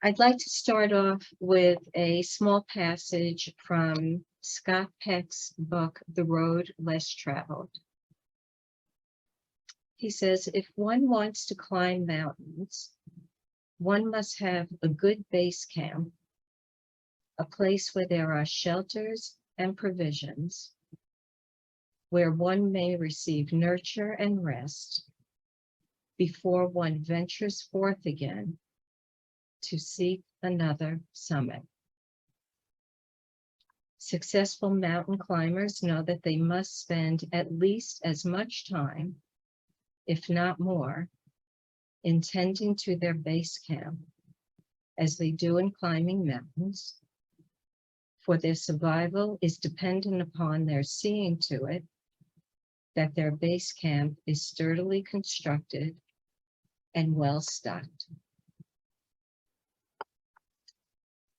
I'd like to start off with a small passage from Scott Peck's book, The Road Less Traveled. He says, if one wants to climb mountains, one must have a good base camp, a place where there are shelters and provisions, where one may receive nurture and rest before one ventures forth again to seek another summit. Successful mountain climbers know that they must spend at least as much time, if not more, in tending to their base camp as they do in climbing mountains, for their survival is dependent upon their seeing to it that their base camp is sturdily constructed and well stocked.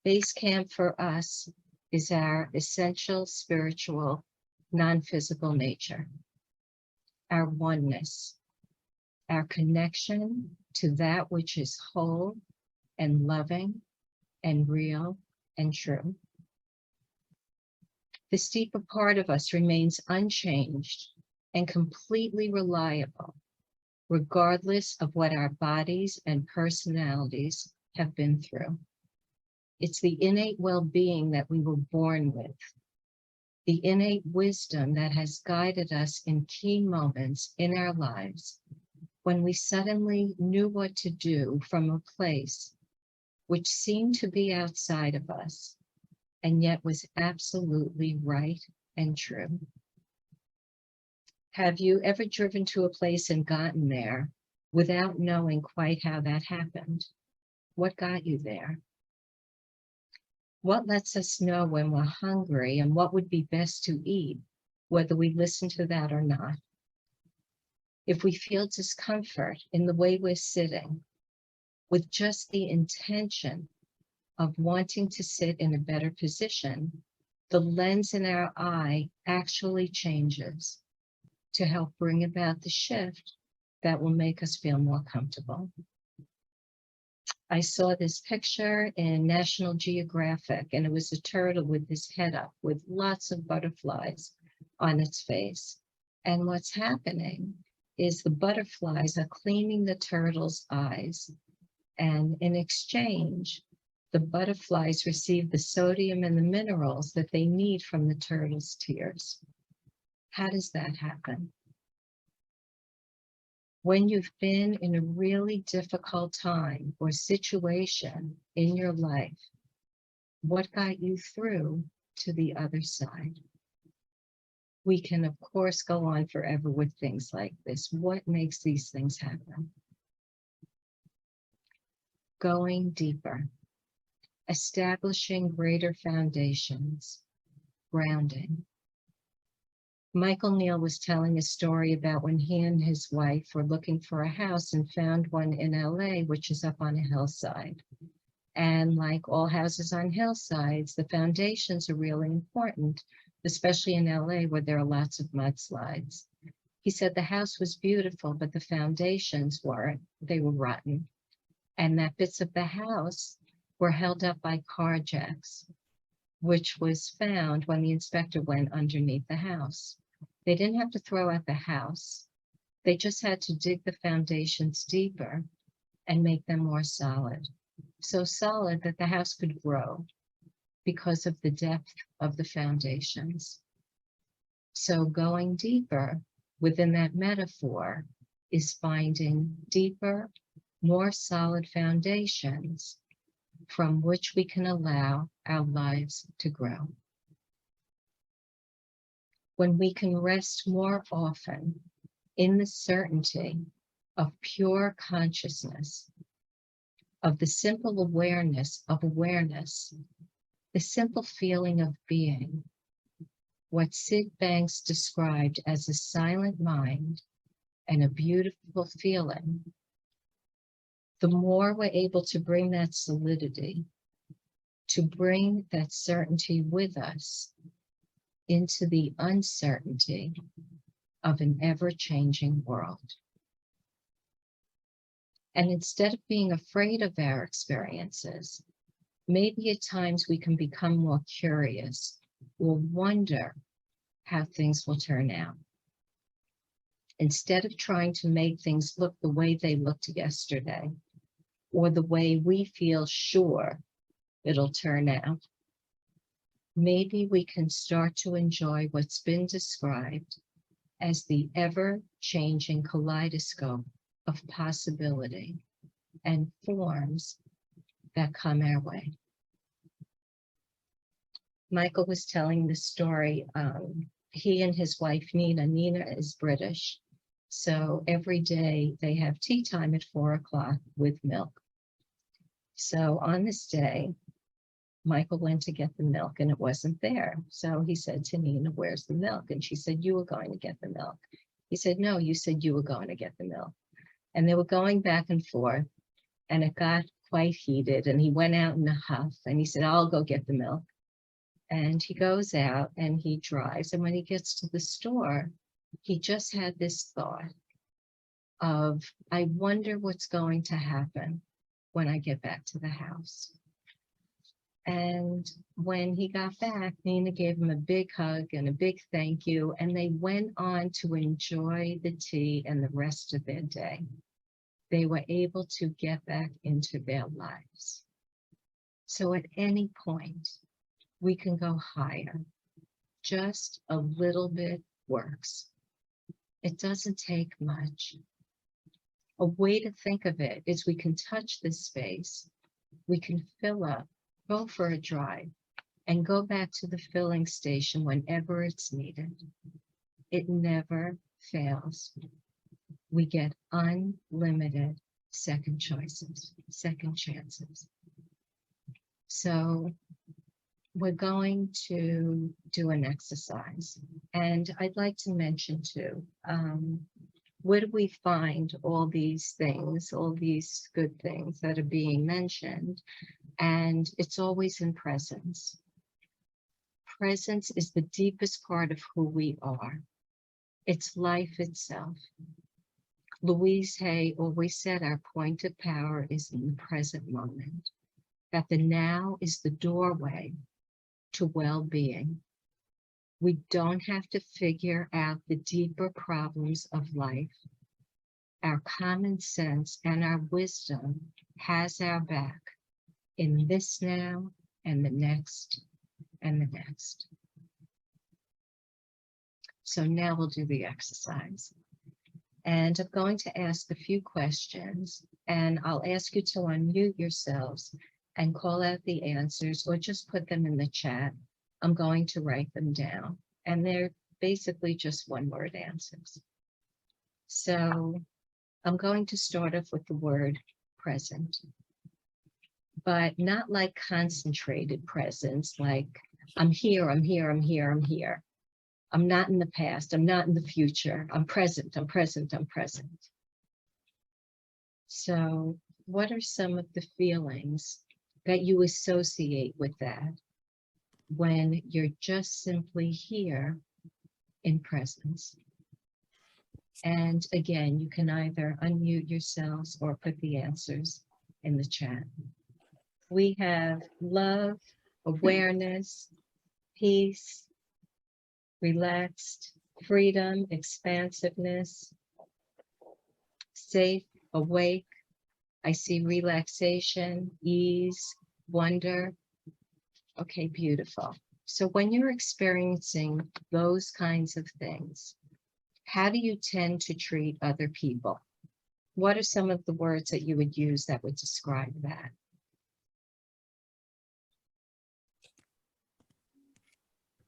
Base camp for us is our essential spiritual, non-physical nature, our oneness, our connection to that which is whole and loving and real and true. This deeper part of us remains unchanged and completely reliable, regardless of what our bodies and personalities have been through. It's the innate well-being that we were born with, the innate wisdom that has guided us in key moments in our lives when we suddenly knew what to do from a place which seemed to be outside of us and yet was absolutely right and true. Have you ever driven to a place and gotten there without knowing quite how that happened? What got you there? What lets us know when we're hungry and what would be best to eat, whether we listen to that or not? If we feel discomfort in the way we're sitting, with just the intention of wanting to sit in a better position, the lens in our eye actually changes to help bring about the shift that will make us feel more comfortable. I saw this picture in National Geographic, and it was a turtle with his head up with lots of butterflies on its face. And what's happening is the butterflies are cleaning the turtle's eyes. And in exchange, the butterflies receive the sodium and the minerals that they need from the turtle's tears. How does that happen? When you've been in a really difficult time or situation in your life, what got you through to the other side? We can, of course, go on forever with things like this. What makes these things happen? Going deeper, establishing greater foundations, grounding. Michael Neal was telling a story about when he and his wife were looking for a house and found one in LA, which is up on a hillside. And like all houses on hillsides, the foundations are really important, especially in LA where there are lots of mudslides. He said the house was beautiful, but the foundations weren't. They were rotten. And that bits of the house were held up by car jacks, which was found when the inspector went underneath the house. They didn't have to throw out the house. They just had to dig the foundations deeper and make them more solid. So solid that the house could grow because of the depth of the foundations. So going deeper within that metaphor is finding deeper, more solid foundations from which we can allow our lives to grow. When we can rest more often in the certainty of pure consciousness, of the simple awareness of awareness, the simple feeling of being, what Sid Banks described as a silent mind and a beautiful feeling, the more we're able to bring that solidity, to bring that certainty with us into the uncertainty of an ever-changing world. And instead of being afraid of our experiences, maybe at times we can become more curious or wonder how things will turn out. Instead of trying to make things look the way they looked yesterday, or the way we feel sure it'll turn out, maybe we can start to enjoy what's been described as the ever-changing kaleidoscope of possibility and forms that come our way. Michael was telling the story. He and his wife, Nina is British. So every day they have tea time at 4 o'clock with milk. So on this day, Michael went to get the milk and it wasn't there. So he said to Nina, "Where's the milk?" And she said, "You were going to get the milk." He said, "No, you said you were going to get the milk." And they were going back and forth, and it got quite heated, and he went out in a huff and he said, "I'll go get the milk." And he goes out and he drives. And when he gets to the store, he just had this thought of, I wonder what's going to happen when I get back to the house. And when he got back, Nina gave him a big hug and a big thank you, and they went on to enjoy the tea and the rest of their day. They were able to get back into their lives. So at any point, we can go higher. Just a little bit works. It doesn't take much. A way to think of it is we can touch this space, we can fill up, go for a drive, and go back to the filling station whenever it's needed. It never fails. We get unlimited second choices, second chances. So we're going to do an exercise. And I'd like to mention too, where do we find all these things, all these good things that are being mentioned? And it's always in presence. Presence is the deepest part of who we are. It's life itself. Louise Hay always said our point of power is in the present moment, that the now is the doorway to well-being. We don't have to figure out the deeper problems of life. Our common sense and our wisdom has our back in this now and the next and the next. So now we'll do the exercise. And I'm going to ask a few questions, and I'll ask you to unmute yourselves and call out the answers or just put them in the chat. I'm going to write them down, and they're basically just one-word answers. So I'm going to start off with the word present, but not like concentrated presence, like I'm here, I'm here, I'm here, I'm here. I'm not in the past, I'm not in the future, I'm present, I'm present, I'm present. So what are some of the feelings that you associate with that when you're just simply here in presence? And again, you can either unmute yourselves or put the answers in the chat. We have love, awareness, peace, relaxed, freedom, expansiveness, safe, awake. I see relaxation, ease, wonder. Okay, beautiful. So when you're experiencing those kinds of things, how do you tend to treat other people? What are some of the words that you would use that would describe that?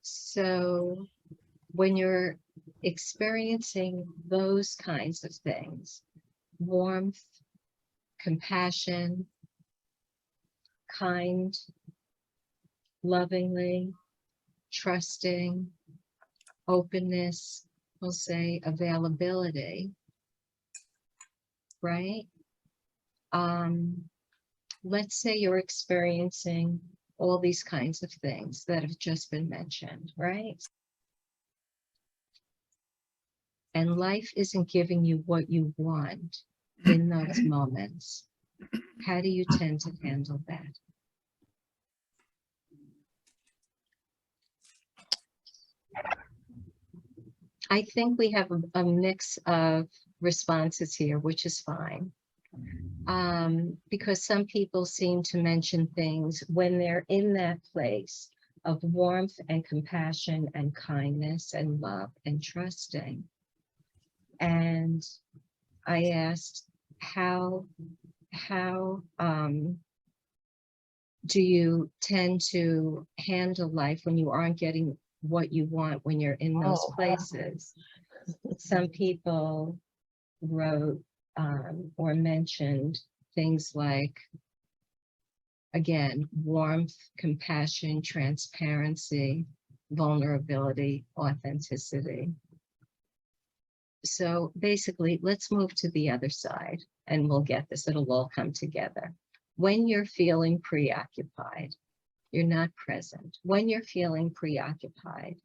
So when you're experiencing those kinds of things, warmth, compassion, kind, lovingly, trusting, openness, we'll say availability, right? Let's say you're experiencing all these kinds of things that have just been mentioned, right? And life isn't giving you what you want. in those moments? How do you tend to handle that? I think we have a mix of responses here, which is fine. Because some people seem to mention things when they're in that place of warmth and compassion and kindness and love and trusting. And I asked, how do you tend to handle life when you aren't getting what you want when you're in those places? Some people wrote or mentioned things like, again, warmth, compassion, transparency, vulnerability, authenticity. So basically, let's move to the other side and we'll get this. It'll all come together. When you're feeling preoccupied, you're not present. When you're feeling preoccupied,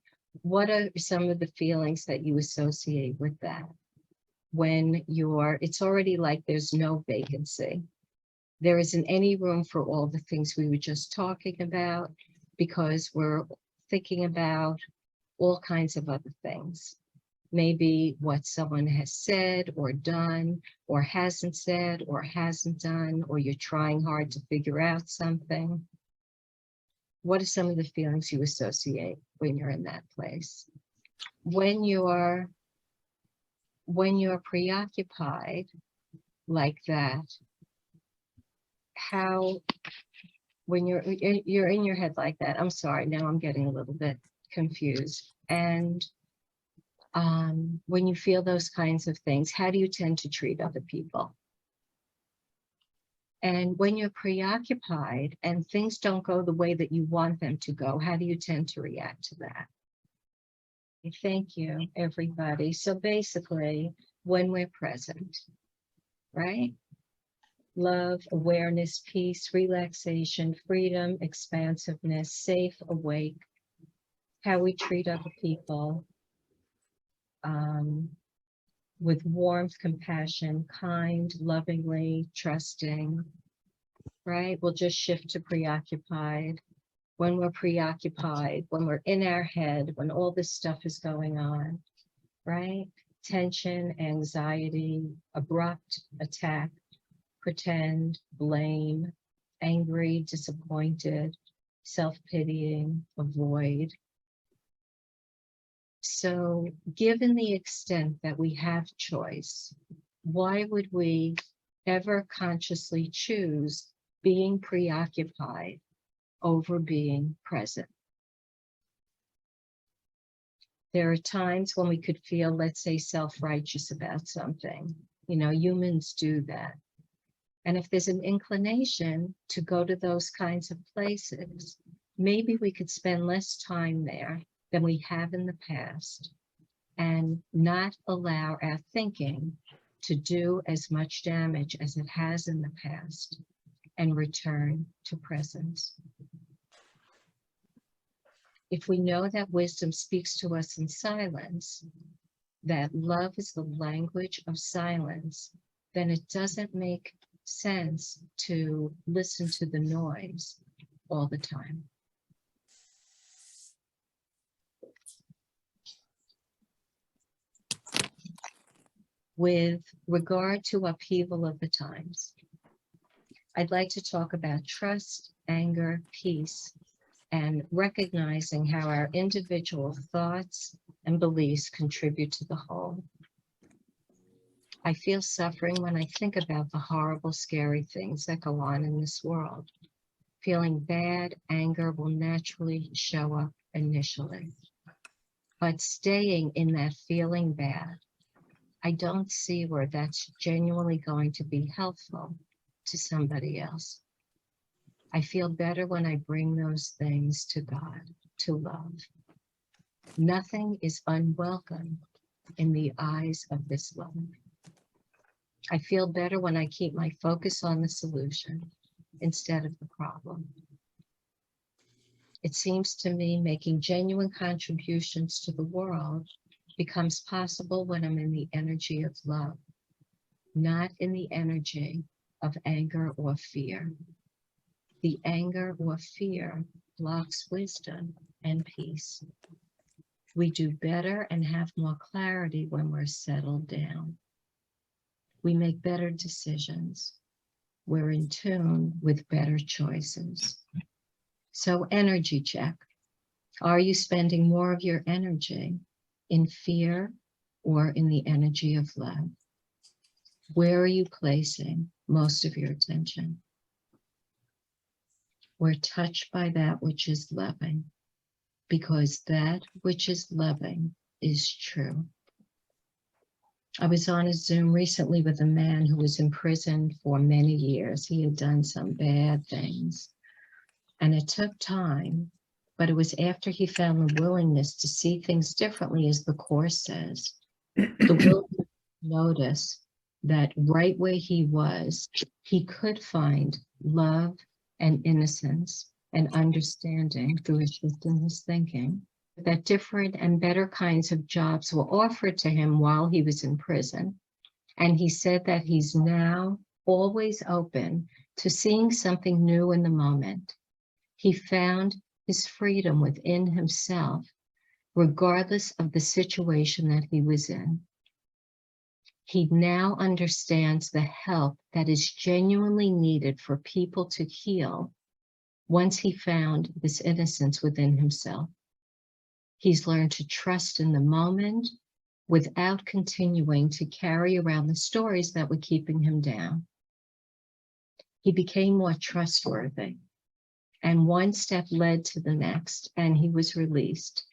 what are some of the feelings that you associate with that? When it's already like there's no vacancy. There isn't any room for all the things we were just talking about because we're thinking about all kinds of other things. Maybe what someone has said or done or hasn't said or hasn't done, or you're trying hard to figure out something. What are some of the feelings you associate when you're in that place? When you're preoccupied like that, when you're in your head like that, I'm sorry, now I'm getting a little bit confused. And when you feel those kinds of things, how do you tend to treat other people? And when you're preoccupied and things don't go the way that you want them to go, how do you tend to react to that? Thank you, everybody. So basically, when we're present, right? Love, awareness, peace, relaxation, freedom, expansiveness, safe, awake, how we treat other people, with warmth, compassion, kind, lovingly, trusting, right? We'll just shift to preoccupied. When we're preoccupied, when we're in our head, when all this stuff is going on, right? Tension, anxiety, abrupt attack, pretend, blame, angry, disappointed, self-pitying, avoid. So given the extent that we have choice, why would we ever consciously choose being preoccupied over being present? There are times when we could feel, let's say, self-righteous about something. You know, humans do that. And if there's an inclination to go to those kinds of places, maybe we could spend less time there than we have in the past and not allow our thinking to do as much damage as it has in the past and return to presence. If we know that wisdom speaks to us in silence, that love is the language of silence, then it doesn't make sense to listen to the noise all the time. With regard to upheaval of the times, I'd like to talk about trust, anger, peace, and recognizing how our individual thoughts and beliefs contribute to the whole. I feel suffering when I think about the horrible, scary things that go on in this world. Feeling bad, anger will naturally show up initially. But staying in that feeling bad, I don't see where that's genuinely going to be helpful to somebody else. I feel better when I bring those things to God, to love. Nothing is unwelcome in the eyes of this love. I feel better when I keep my focus on the solution instead of the problem. It seems to me making genuine contributions to the world becomes possible when I'm in the energy of love. not in the energy of anger or fear. The anger or fear blocks wisdom and peace. We do better and have more clarity when we're settled down. We make better decisions. We're in tune with better choices. So, energy check. Are you spending more of your energy in fear or in the energy of love? Where are you placing most of your attention? We're touched by that which is loving, because that which is loving is true. I was on a Zoom recently with a man who was in prison for many years. He had done some bad things, and it took time, but it was after he found the willingness to see things differently, as the Course says, the willingness to notice that right where he was, he could find love and innocence and understanding through a shift in his thinking. That different and better kinds of jobs were offered to him while he was in prison. And he said that he's now always open to seeing something new in the moment. He found his freedom within himself, regardless of the situation that he was in. He now understands the help that is genuinely needed for people to heal once he found this innocence within himself. He's learned to trust in the moment without continuing to carry around the stories that were keeping him down. He became more trustworthy, and one step led to the next, and he was released.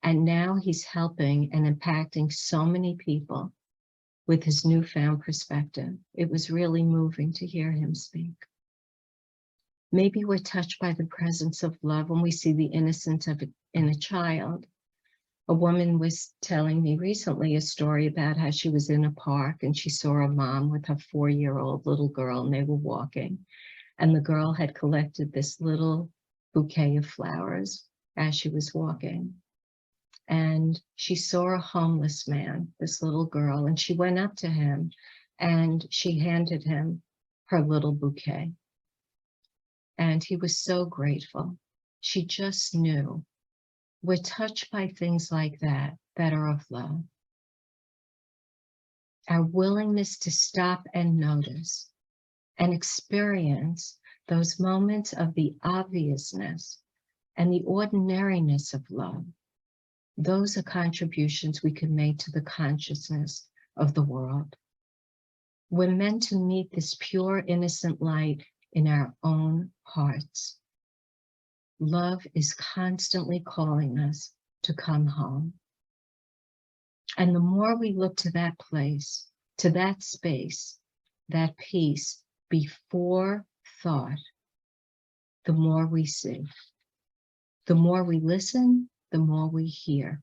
And now he's helping and impacting so many people with his newfound perspective. It was really moving to hear him speak. Maybe we're touched by the presence of love when we see the innocence of it in a child. A woman was telling me recently a story about how she was in a park and she saw a mom with her 4-year-old little girl, and they were walking. And the girl had collected this little bouquet of flowers as she was walking. And she saw a homeless man, this little girl, and she went up to him and she handed him her little bouquet. And he was so grateful. She just knew. We're touched by things like that are of love. Our willingness to stop and notice and experience those moments of the obviousness and the ordinariness of love. Those are contributions we can make to the consciousness of the world. We're meant to meet this pure, innocent light in our own hearts. Love is constantly calling us to come home. And the more we look to that place, to that space, that peace before thought, the more we see. The more we listen, the more we hear.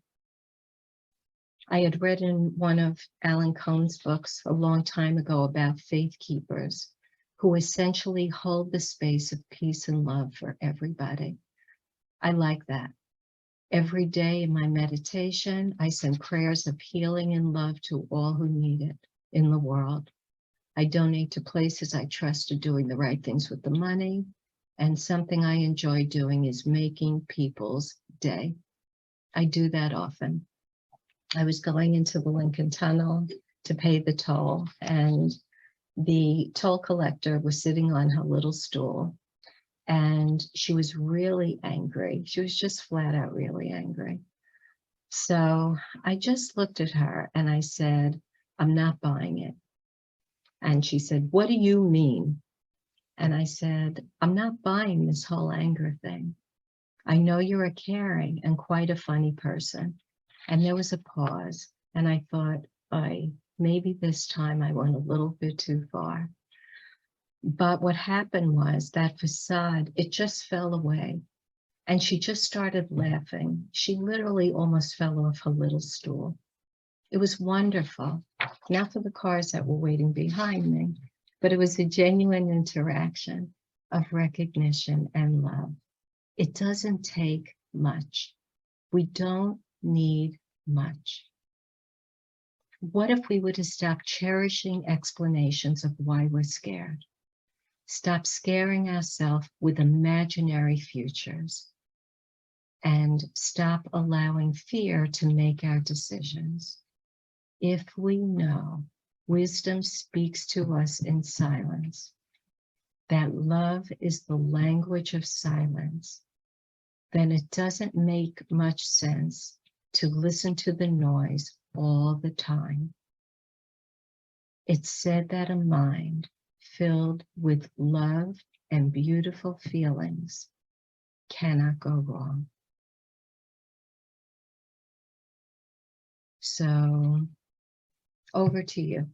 I had read in one of Alan Cohn's books a long time ago about faith keepers who essentially hold the space of peace and love for everybody. I like that. Every day in my meditation, I send prayers of healing and love to all who need it in the world. I donate to places I trust are doing the right things with the money. And something I enjoy doing is making people's day. I do that often. I was going into the Lincoln Tunnel to pay the toll, and the toll collector was sitting on her little stool, and she was really angry. She was just flat out really angry. So I just looked at her and I said, "I'm not buying it." And she said, "What do you mean?" And I said, "I'm not buying this whole anger thing. I know you're a caring and quite a funny person." And there was a pause, and I thought, maybe this time I went a little bit too far. But what happened was that facade, it just fell away, and she just started laughing. She literally almost fell off her little stool. It was wonderful, not for the cars that were waiting behind me, but it was a genuine interaction of recognition and love. It doesn't take much. We don't need much. What if we were to stop cherishing explanations of why we're scared? Stop scaring ourselves with imaginary futures and stop allowing fear to make our decisions. If we know wisdom speaks to us in silence, that love is the language of silence, then it doesn't make much sense to listen to the noise all the time. It's said that a mind filled with love and beautiful feelings cannot go wrong. So over to you.